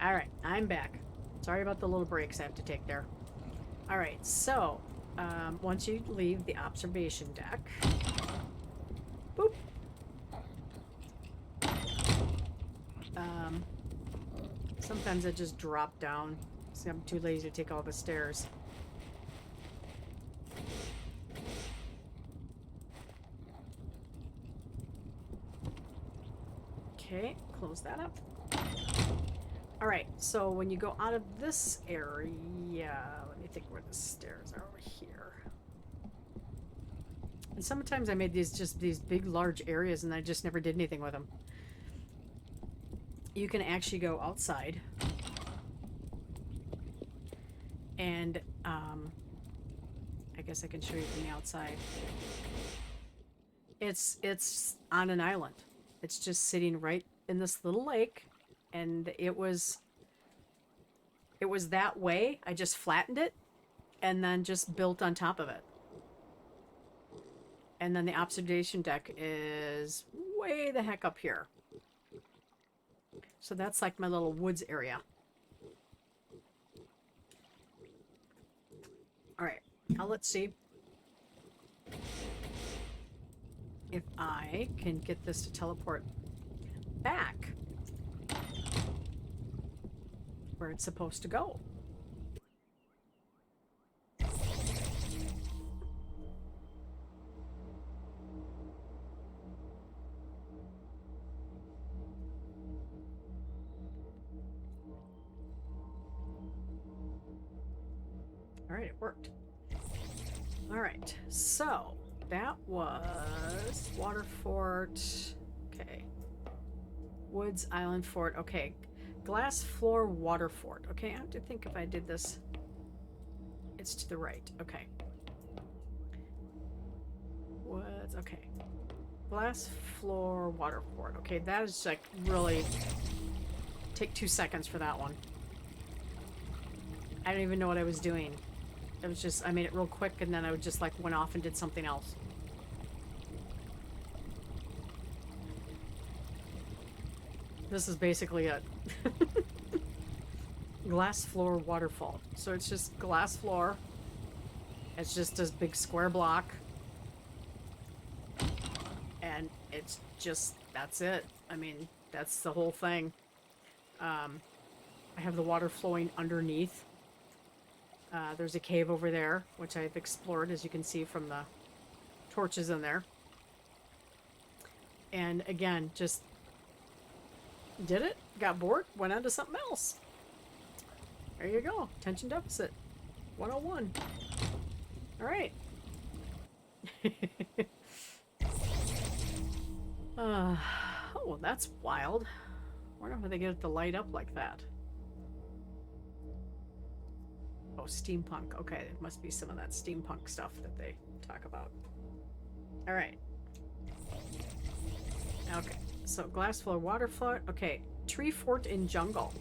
Alright, I'm back. Sorry about the little breaks I have to take there. Alright, so, once you leave the observation deck, boop. Sometimes I just drop down. See, I'm too lazy to take all the stairs. Okay, close that up. Alright, so when you go out of this area, let me think where the stairs are over here. And sometimes I made these big, large areas and I just never did anything with them. You can actually go outside and I guess I can show you from the outside. It's on an island. It's just sitting right in this little lake, and it was that way. I just flattened it and then just built on top of it. And then the observation deck is way the heck up here. So that's like my little woods area. Alright, now let's see if I can get this to teleport back where it's supposed to go. Alright, it worked. Alright, so that was Water Fort. Okay. Woods Island Fort. Okay. Glass floor water fort. Okay, I have to think if I did this. It's to the right. Okay. Woods. Okay. Glass floor water fort. Okay, that is like really. Take 2 seconds for that one. I don't even know what I was doing. It was just, I made it real quick and then I would just like went off and did something else. This is basically it. Glass floor waterfall. So it's just glass floor. It's just this big square block. And it's just, that's it. I mean, that's the whole thing. I have the water flowing underneath. There's a cave over there, which I've explored, as you can see from the torches in there. And again, just did it, got bored, went on to something else. There you go. Attention deficit 101. All right. Oh, that's wild. I wonder how they get it to light up like that. Oh, steampunk. Okay, it must be some of that steampunk stuff that they talk about. All right. Okay, so glass floor, water fort. Okay, tree fort in jungle.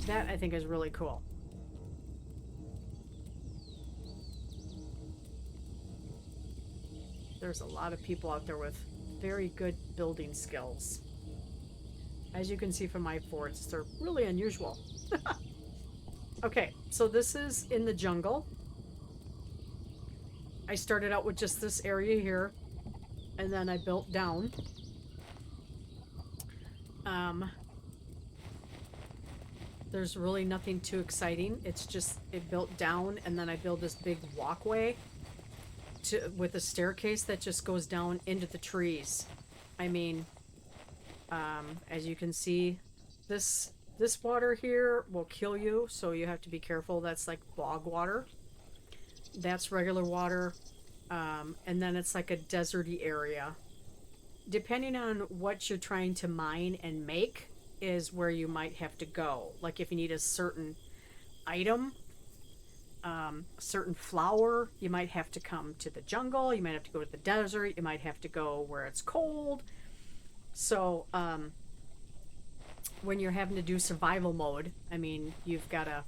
That I think is really cool. There's a lot of people out there with very good building skills. As you can see from my forts, they're really unusual. Okay, so this is in the jungle. I started out with just this area here, and then I built down. There's really nothing too exciting. It's just, it built down, and then I built this big walkway with a staircase that just goes down into the trees. I mean, as you can see, this water here will kill you, so you have to be careful. That's like bog water. That's regular water. And then it's like a deserty area. Depending on what you're trying to mine and make is where you might have to go. Like if you need a certain item, a certain flower, you might have to come to the jungle. You might have to go to the desert. You might have to go where it's cold. So, when you're having to do survival mode, I mean, you've got to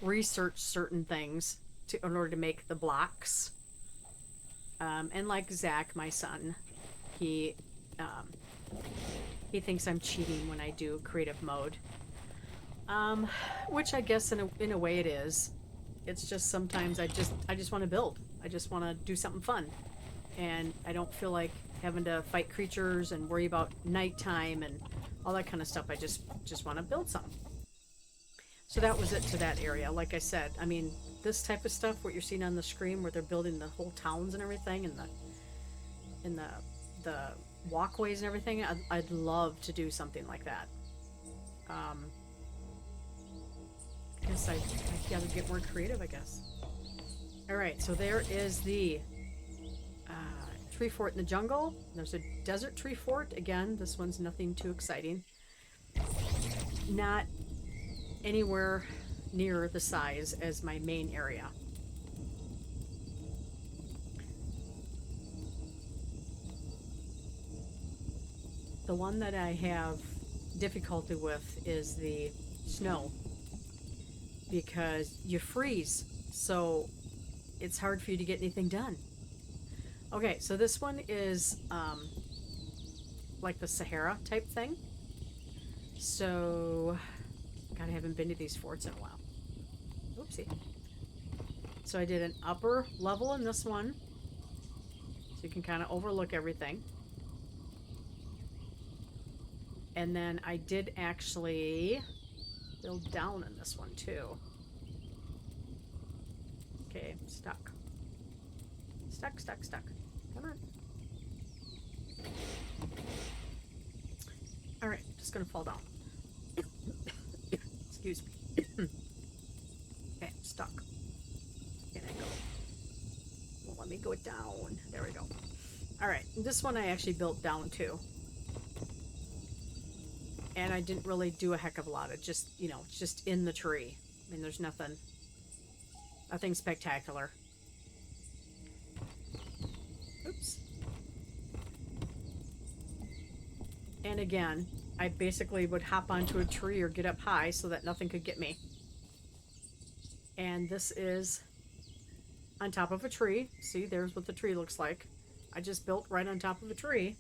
research certain things in order to make the blocks. And like Zach, my son, he He thinks I'm cheating when I do creative mode. Which I guess in a way it is. It's just sometimes I just want to build. I just want to do something fun. And I don't feel like having to fight creatures and worry about nighttime and all that kind of stuff. I just want to build something. So that was it to that area. Like I said, I mean, this type of stuff, what you're seeing on the screen where they're building the whole towns and everything and the walkways and everything, I'd love to do something like that. I guess I gotta get more creative, I guess. Alright, so there is the tree fort in the jungle. There's a desert tree fort. Again, this one's nothing too exciting. Not anywhere near the size as my main area. The one that I have difficulty with is the snow, because you freeze, so it's hard for you to get anything done. Okay, so this one is like the Sahara type thing. So, God, I haven't been to these forts in a while. Oopsie. So I did an upper level in this one, so you can kind of overlook everything. And then I did actually build down in this one too. Okay, stuck. Stuck. Come on. Alright, just gonna fall down. Excuse me. Okay, I'm stuck. Can I go? Well, let me go down. There we go. Alright, this one I actually built down too. And I didn't really do a heck of a lot. It just, you know, it's just in the tree. I mean, there's nothing spectacular. Oops. And again, I basically would hop onto a tree or get up high so that nothing could get me. And this is on top of a tree. See, there's what the tree looks like. I just built right on top of a tree.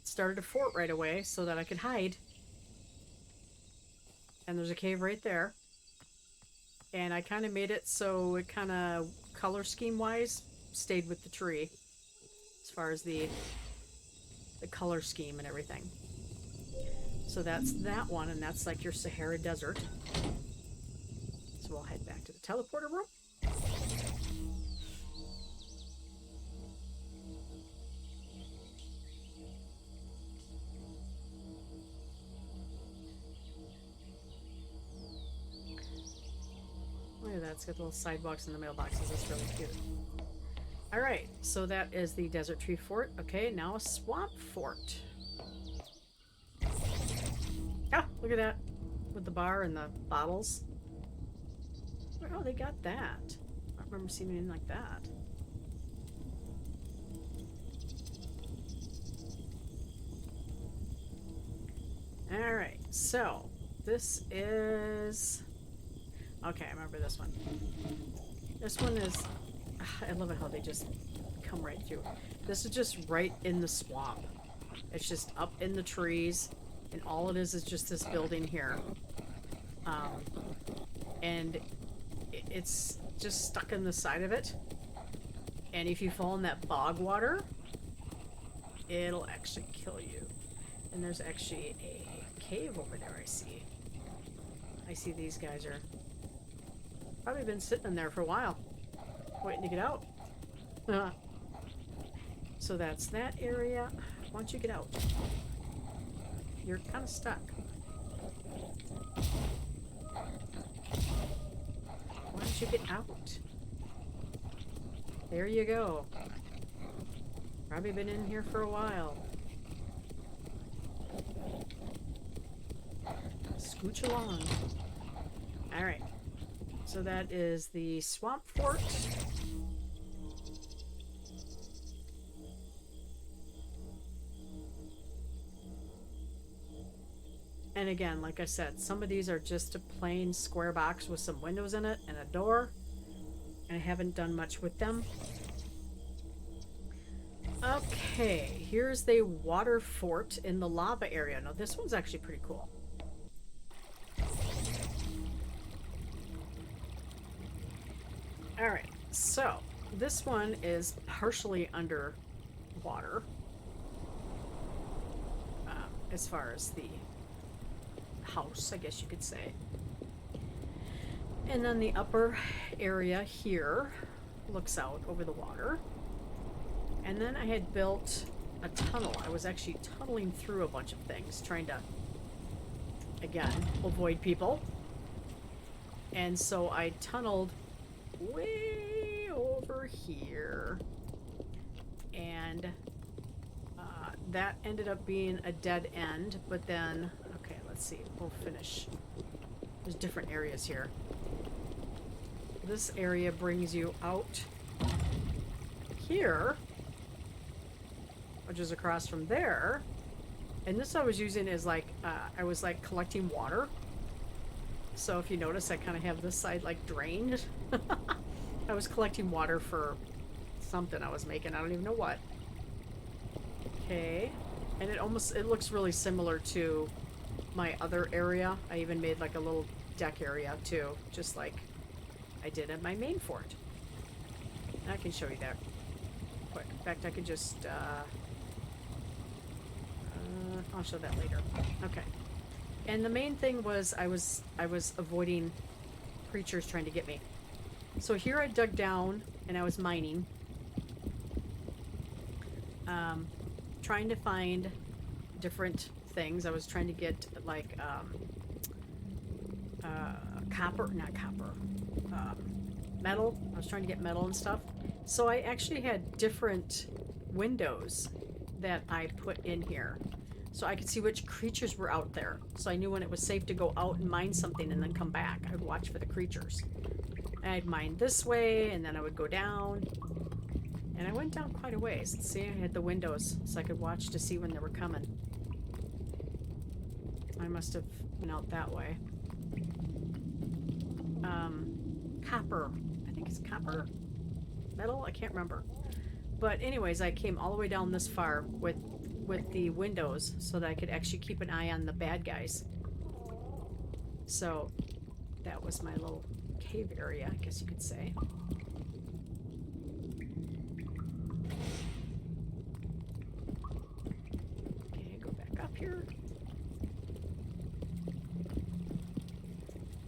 Started a fort right away so that I could hide. And there's a cave right there. And I kind of made it so it kind of color scheme wise stayed with the tree as far as the color scheme and everything. So that's that one, and that's like your Sahara Desert. So we'll head back to the teleporter room. Look at that, it's got little sidewalks in the mailboxes. That's really cute. Alright, so that is the Desert Tree Fort. Okay, now a Swamp Fort. Ah, look at that. With the bar and the bottles. Oh, they got that. I don't remember seeing anything like that. Alright, so this is... Okay, I remember this one. This one is... I love it how they just come right through. This is just right in the swamp. It's just up in the trees, and all it is just this building here. And it's just stuck in the side of it. And if you fall in that bog water, it'll actually kill you. And there's actually a cave over there, I see. I see these guys are... probably been sitting in there for a while, waiting to get out. So that's that area. Why don't you get out? You're kind of stuck. Why don't you get out? There you go. Probably been in here for a while. Scooch along. Alright. So that is the Swamp Fort. And again, like I said, some of these are just a plain square box with some windows in it and a door. And I haven't done much with them. Okay, here's the water fort in the lava area. Now this one's actually pretty cool. Alright, so this one is partially underwater. As far as the house, I guess you could say. And then the upper area here looks out over the water. And then I had built a tunnel. I was actually tunneling through a bunch of things, trying to, again, avoid people. And so I tunneled way over here. And that ended up being a dead end. But then, okay, let's see. We'll finish. There's different areas here. This area brings you out here, which is across from there. And this I was using as like, I was like collecting water. So if you notice, I kind of have this side like drained. I was collecting water for something I was making. I don't even know what. Okay. And it looks really similar to my other area. I even made like a little deck area too, just like I did at my main fort. And I can show you that quick. In fact, I could just, I'll show that later. Okay. And the main thing was I was avoiding creatures trying to get me. So here I dug down and I was mining. Trying to find different things. I was trying to get like metal. I was trying to get metal and stuff. So I actually had different windows that I put in here. So I could see which creatures were out there. So I knew when it was safe to go out and mine something and then come back. I would watch for the creatures. And I'd mine this way and then I would go down. And I went down quite a ways. See, I had the windows so I could watch to see when they were coming. I must have been out that way. Copper. I think it's copper. Metal? I can't remember. But anyways, I came all the way down this far with the windows so that I could actually keep an eye on the bad guys. So that was my little cave area, I guess you could say. Okay, go back up here.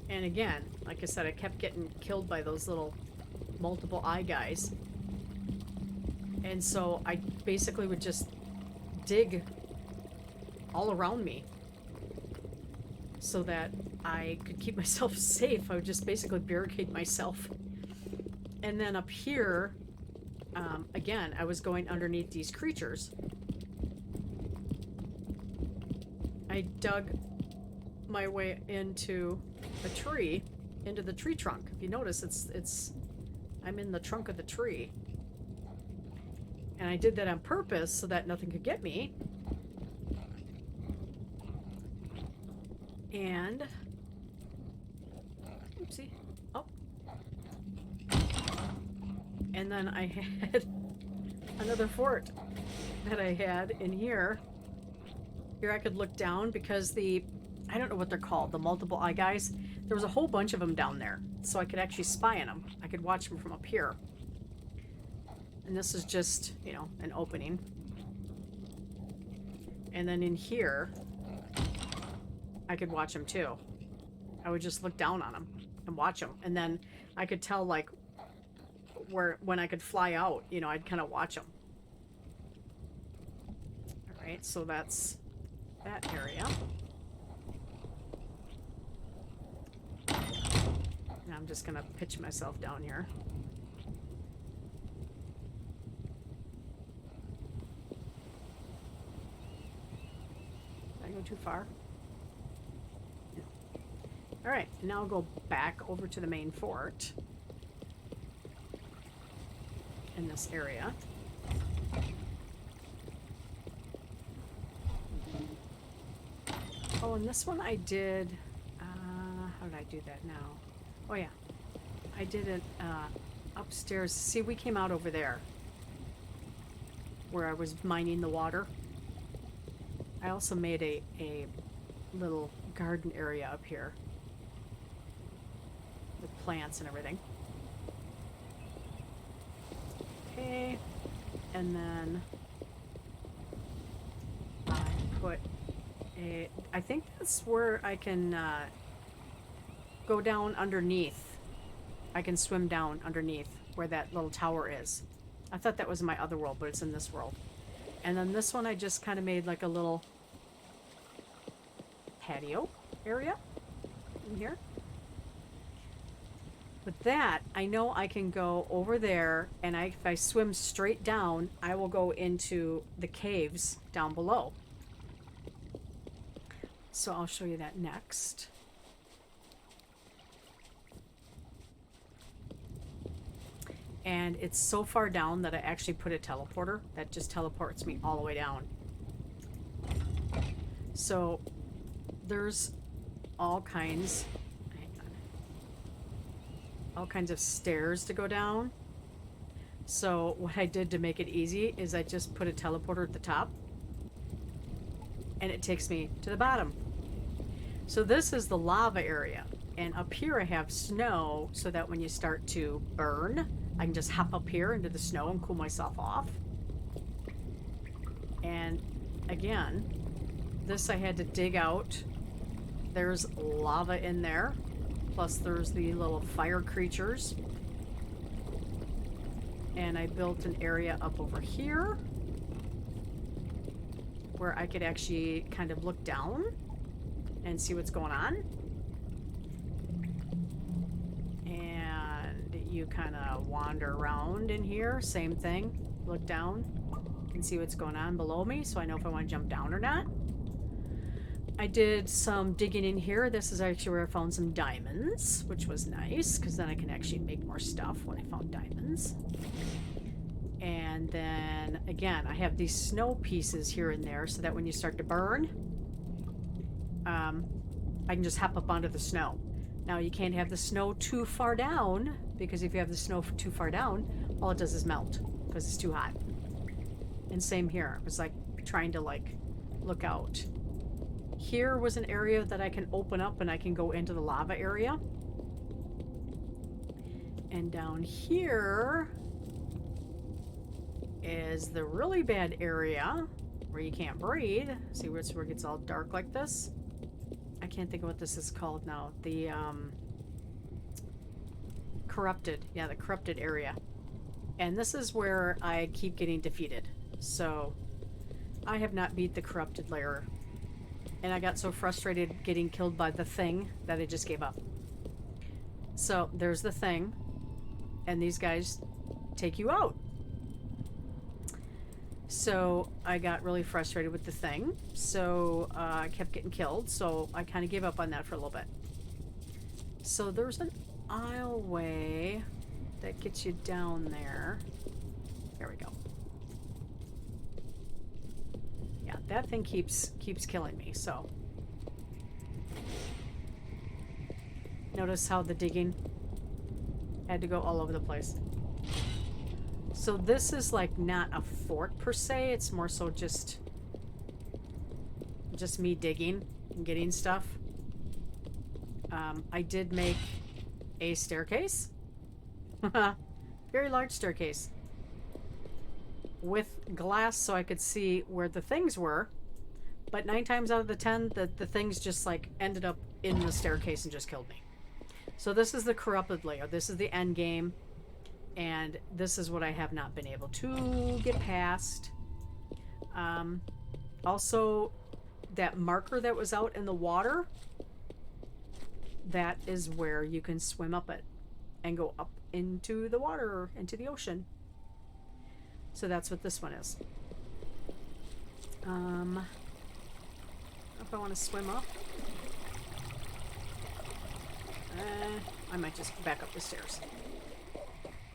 And again, like I said, I kept getting killed by those little multiple eye guys. And so I basically would just dig all around me so that I could keep myself safe. I would just basically barricade myself. And then up here, again, I was going underneath these creatures. I dug my way into a tree, into the tree trunk. If you notice, I'm in the trunk of the tree. And I did that on purpose so that nothing could get me. And oopsie. Oh. And then I had another fort that I had in here. Here I could look down because I don't know what they're called, the multiple eye guys. There was a whole bunch of them down there. So I could actually spy on them. I could watch them from up here. And this is just, you know, an opening. And then in here, I could watch them too. I would just look down on them and watch them. And then I could tell, like, when I could fly out, you know, I'd kind of watch them. All right, so that's that area. Now I'm just going to pitch myself down here. Did I go too far? No. All right, and now I'll go back over to the main fort in this area. Oh, and this one I did, how did I do that now? Oh yeah, I did it upstairs. See, we came out over there. where I was mining the water. I also made a little garden area up here with plants and everything. Okay, and then I put I think that's where I can go down underneath. I can swim down underneath where that little tower is. I thought that was in my other world, but it's in this world. And then this one I just kind of made like a little patio area in here. With that, I know I can go over there, and if I swim straight down, I will go into the caves down below. So I'll show you that next. And it's so far down that I actually put a teleporter that just teleports me all the way down. So there's all kinds of stairs to go down. So what I did to make it easy is I just put a teleporter at the top, and it takes me to the bottom. So this is the lava area, and up here I have snow so that when you start to burn, I can just hop up here into the snow and cool myself off. And again, this I had to dig out. There's lava in there. Plus there's the little fire creatures. And I built an area up over here where I could actually kind of look down and see what's going on. And you kind of wander around in here. Same thing. Look down and see what's going on below me so I know if I want to jump down or not. I did some digging in here. This is actually where I found some diamonds, which was nice because then I can actually make more stuff when I found diamonds. And then again, I have these snow pieces here and there so that when you start to burn, I can just hop up onto the snow. Now you can't have the snow too far down because if you have the snow too far down, all it does is melt because it's too hot. And same here. I was like trying to like look out. Here was an area that I can open up and I can go into the lava area. And down here is the really bad area where you can't breathe. See where it gets all dark like this? I can't think of what this is called now. The corrupted. Yeah, the corrupted area. And this is where I keep getting defeated. So I have not beat the corrupted layer. And I got so frustrated getting killed by the thing that I just gave up. So there's the thing. And these guys take you out. So I got really frustrated with the thing. So I kept getting killed. So I kind of gave up on that for a little bit. So there's an aisleway that gets you down there. There we go. Yeah, that thing keeps killing me, so. Notice how the digging had to go all over the place. So this is like not a fort per se, it's more so just me digging and getting stuff. I did make a staircase. Very large staircase. With glass so I could see where the things were. But 9 times out of the 10, the things just like ended up in the staircase and just killed me. So this is the corrupted layer. This is the end game. And this is what I have not been able to get past. Also, that marker that was out in the water, that is where you can swim up it and go up into the water, into the ocean. So that's what this one is. I don't know if I want to swim up. I might just back up the stairs.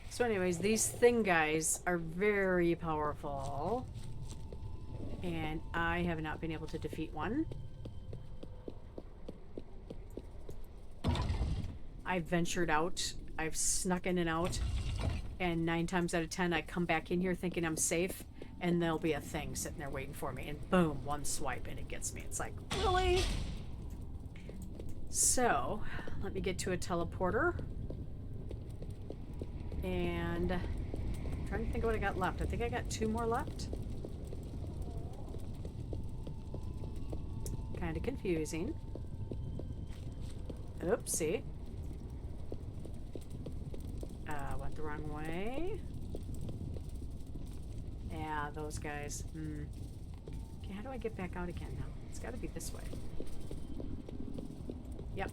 So anyways, these thing guys are very powerful. And I have not been able to defeat one. I've ventured out. I've snuck in and out. And 9 times out of 10, I come back in here thinking I'm safe. and there'll be a thing sitting there waiting for me, and boom, one swipe and it gets me. It's like, really? So let me get to a teleporter, and I'm trying to think of what I got left. I think I got 2 more left. Kind of confusing. Oopsie. Went the wrong way. Yeah, those guys. Okay, how do I get back out again now? It's got to be this way. Yep.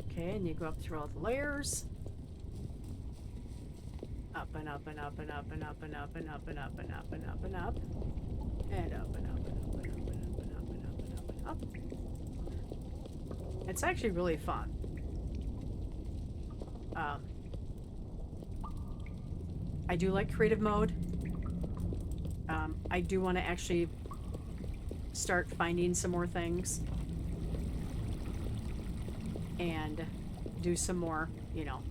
Okay, and you go up through all the layers. Up and up and up and up and up and up and up and up and up and up and up. And up and up and up and up and up and up and up and up and up. It's actually really fun. I do like creative mode. I do want to actually start finding some more things and do some more, you know,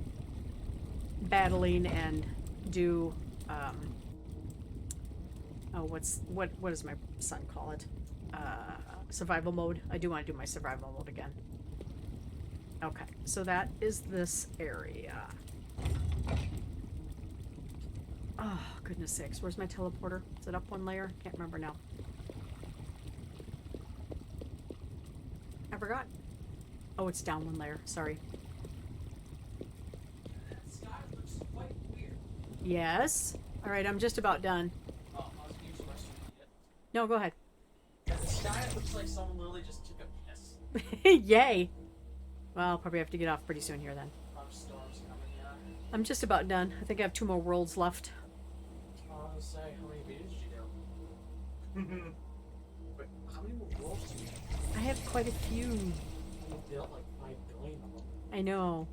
battling and do what does my son call it? Survival mode. I do want to do my survival mode again. Okay, so that is this area. Oh, goodness sakes. Where's my teleporter? Is it up 1 layer? Can't remember now. I forgot. Oh, it's down 1 layer. Sorry. That sky looks quite weird. Yes. All right, I'm just about done. Oh, I was gonna use the restroom. Yep. No, go ahead. Yeah, the sky looks like someone literally just took a piss. Yay. Well, I'll probably have to get off pretty soon here then. Storms coming, yeah. I'm just about done. I think I have 2 more worlds left. I was gonna say, how many videos did you do? Wait, how many more worlds do you have? I have quite a few. You built like 5 billion of them. I know.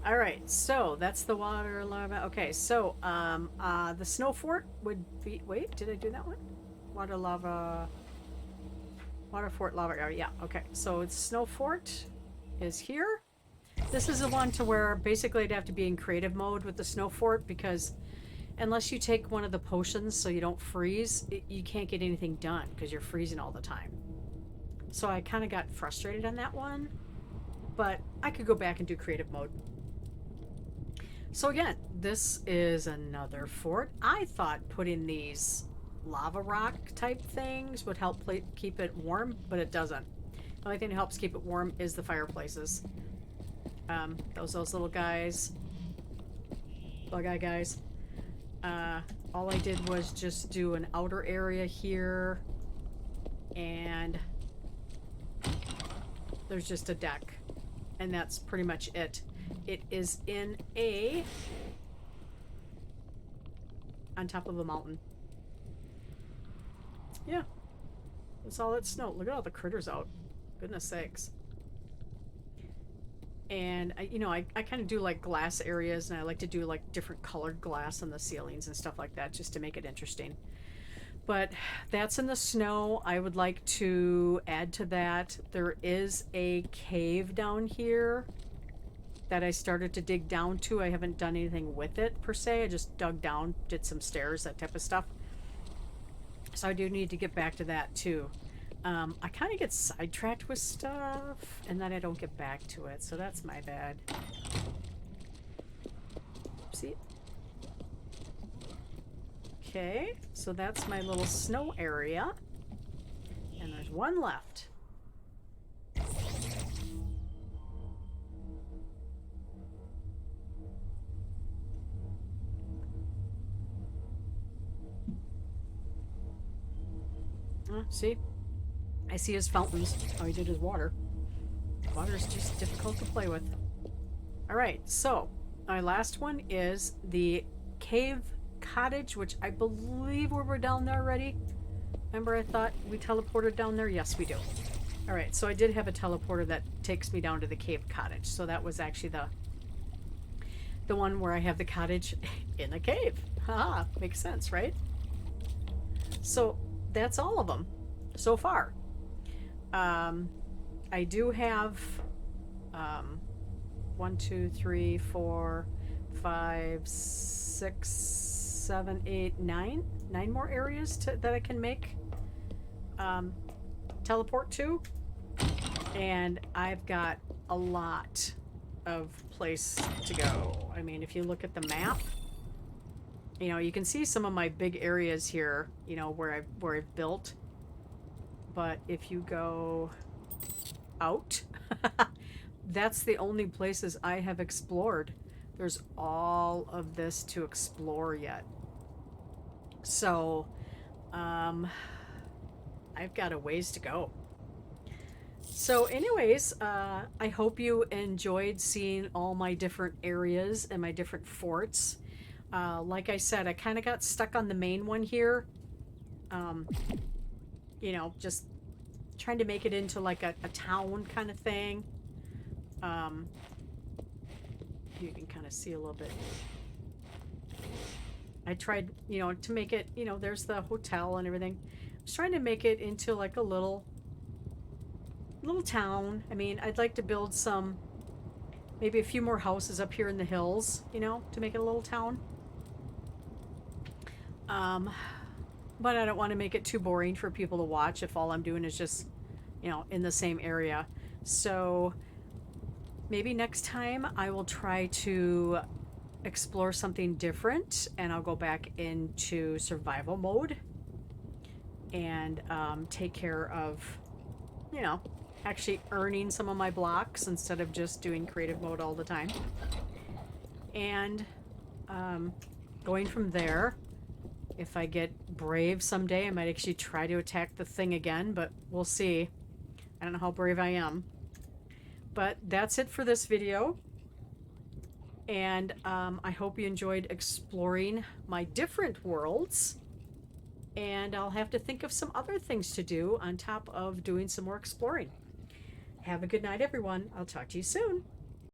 All right, so that's the water lava. Okay, so the snow fort would be. Wait, did I do that one? Water lava. Water fort lava area. Yeah. Okay, so it's snow fort is here. This is the one to where basically I'd have to be in creative mode with the snow fort, because unless you take one of the potions so you don't freeze, you can't get anything done because you're freezing all the time. So I kind of got frustrated on that one, but I could go back and do creative mode. So again, this is another fort. I thought putting these lava rock type things would help keep it warm, but it doesn't. The only thing that helps keep it warm is the fireplaces. Those little guys. Bug eye guys. All I did was just do an outer area here, and there's just a deck, and that's pretty much it. It is in on top of a mountain. Yeah, that's all it's snow. Look at all the critters out. Goodness sakes. And I kind of do like glass areas, and I like to do like different colored glass on the ceilings and stuff like that, just to make it interesting. But that's in the snow. I would like to add to that. There is a cave down here that I started to dig down to. I haven't done anything with it per se. I just dug down, did some stairs, that type of stuff. So I do need to get back to that too. I kind of get sidetracked with stuff, and then I don't get back to it, so that's my bad. See? Okay, so that's my little snow area, and there's one left. See? I see his fountains. All he did is water. Water is just difficult to play with. Alright, so my last one is the cave cottage, which I believe we're down there already. Remember I thought we teleported down there? Yes, we do. Alright, so I did have a teleporter that takes me down to the cave cottage. So that was actually the one where I have the cottage in the cave. Haha, makes sense, right? So that's all of them so far. I do have 1, 2, 3, 4, 5, 6, 7, 8, 9. 9 more areas that I can make teleport to. And I've got a lot of place to go. I mean, if you look at the map, you know, you can see some of my big areas here, you know, where I've built. But if you go out, that's the only places I have explored. There's all of this to explore yet. So, I've got a ways to go. So anyways, I hope you enjoyed seeing all my different areas and my different forts. Like I said, I kind of got stuck on the main one here. You know, just trying to make it into like a town kind of thing. You can kind of see a little bit. I tried, you know, to make it, you know, there's the hotel and everything. I was trying to make it into like a little town. I mean, I'd like to build some, maybe a few more houses up here in the hills, you know, to make it a little town. But I don't want to make it too boring for people to watch if all I'm doing is just, you know, in the same area. So maybe next time I will try to explore something different, and I'll go back into survival mode and take care of, you know, actually earning some of my blocks instead of just doing creative mode all the time. And going from there, if I get brave someday, I might actually try to attack the thing again, but we'll see. I don't know how brave I am. But that's it for this video. And I hope you enjoyed exploring my different worlds. And I'll have to think of some other things to do on top of doing some more exploring. Have a good night, everyone. I'll talk to you soon.